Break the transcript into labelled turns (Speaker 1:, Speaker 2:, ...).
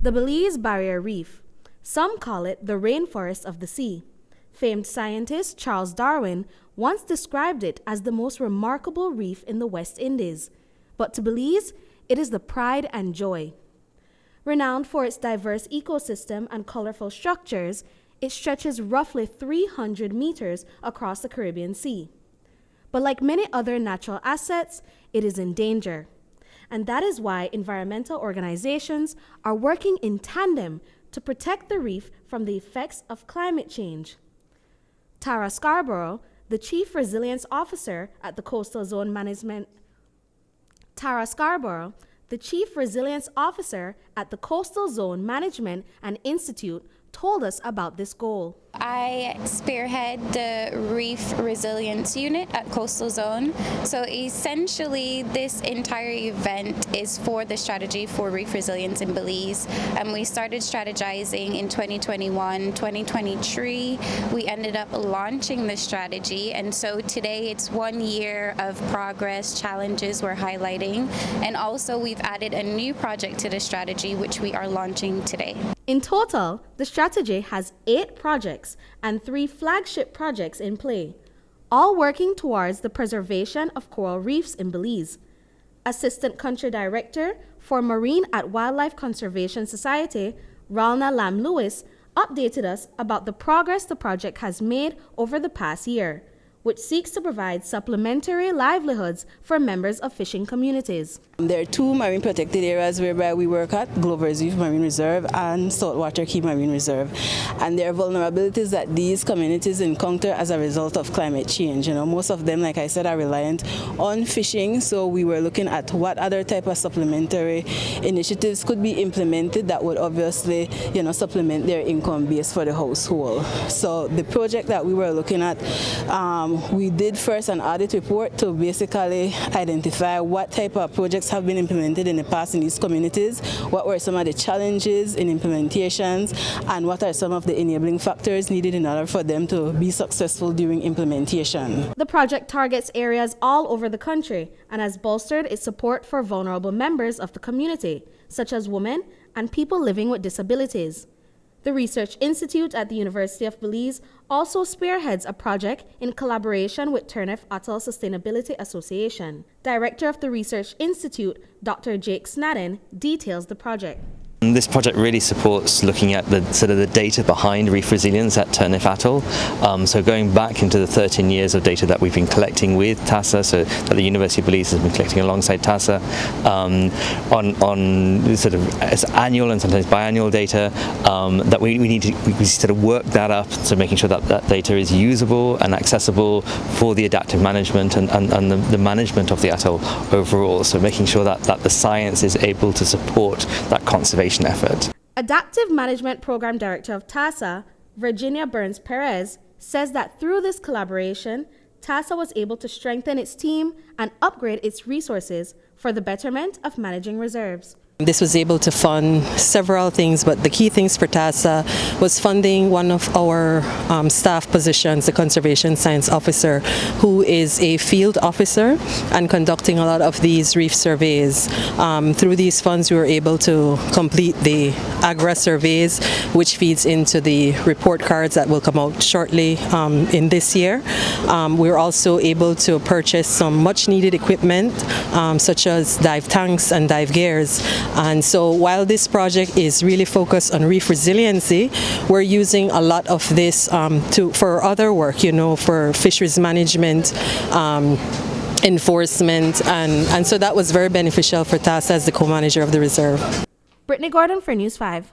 Speaker 1: The Belize Barrier Reef. Some call it the rainforest of the sea. Famed scientist Charles Darwin once described it as the most remarkable reef in the West Indies. But to Belize, it is the pride and joy. Renowned for its diverse ecosystem and colorful structures, it stretches roughly 300 meters across the Caribbean Sea. But like many other natural assets, it is in danger. And that is why environmental organizations are working in tandem to protect the reef from the effects of climate change. Tara Scarborough, the Chief Resilience Officer at the Coastal Zone Management and Institute told us about this goal.
Speaker 2: I spearhead the Reef Resilience Unit at Coastal Zone. So essentially, this entire event is for the strategy for reef resilience in Belize. And we started strategizing in 2021, 2023. We ended up launching the strategy. And so today it's 1 year of progress, challenges we're highlighting. And also we've added a new project to the strategy, which we are launching today.
Speaker 1: In total, the strategy has 8 projects and 3 flagship projects in play, all working towards the preservation of coral reefs in Belize. Assistant Country Director for Marine at Wildlife Conservation Society, Ralna Lam-Lewis, updated us about the progress the project has made over the past year, which seeks to provide supplementary livelihoods for members of fishing communities.
Speaker 3: There are 2 marine protected areas whereby we work at, Glover's Reef Marine Reserve and Saltwater Key Marine Reserve. And there are vulnerabilities that these communities encounter as a result of climate change. Most of them, like I said, are reliant on fishing, so we were looking at what other type of supplementary initiatives could be implemented that would obviously, supplement their income base for the household. So the project that we were looking at, we did first an audit report to basically identify what type of projects have been implemented in the past in these communities, what were some of the challenges in implementations, and what are some of the enabling factors needed in order for them to be successful during implementation.
Speaker 1: The project targets areas all over the country and has bolstered its support for vulnerable members of the community, such as women and people living with disabilities. The Research Institute at the University of Belize also spearheads a project in collaboration with Turnef Atoll Sustainability Association. Director of the Research Institute, Dr. Jake Snadden, details the project.
Speaker 4: This project really supports looking at the data behind reef resilience at Turnef Atoll. So going back into the 13 years of data that we've been collecting with TASA, so that the University of Belize has been collecting alongside TASA, on as annual and sometimes biannual data, that we sort of work that up, so making sure that that data is usable and accessible for the adaptive management and the management of the atoll overall. So making sure that the science is able to support that conservation effort.
Speaker 1: Adaptive Management Program Director of TASA, Virginia Burns Perez, says that through this collaboration, TASA was able to strengthen its team and upgrade its resources for the betterment of managing reserves.
Speaker 5: This was able to fund several things, but the key things for TASA was funding one of our staff positions, the Conservation Science Officer, who is a field officer and conducting a lot of these reef surveys. Through these funds, we were able to complete the AGRA surveys, which feeds into the report cards that will come out shortly in this year. We were also able to purchase some much needed equipment, such as dive tanks and dive gears. And so while this project is really focused on reef resiliency, we're using a lot of this for other work, for fisheries management, enforcement, and so that was very beneficial for TASA as the co-manager of the reserve.
Speaker 1: Britney Gordon for News 5.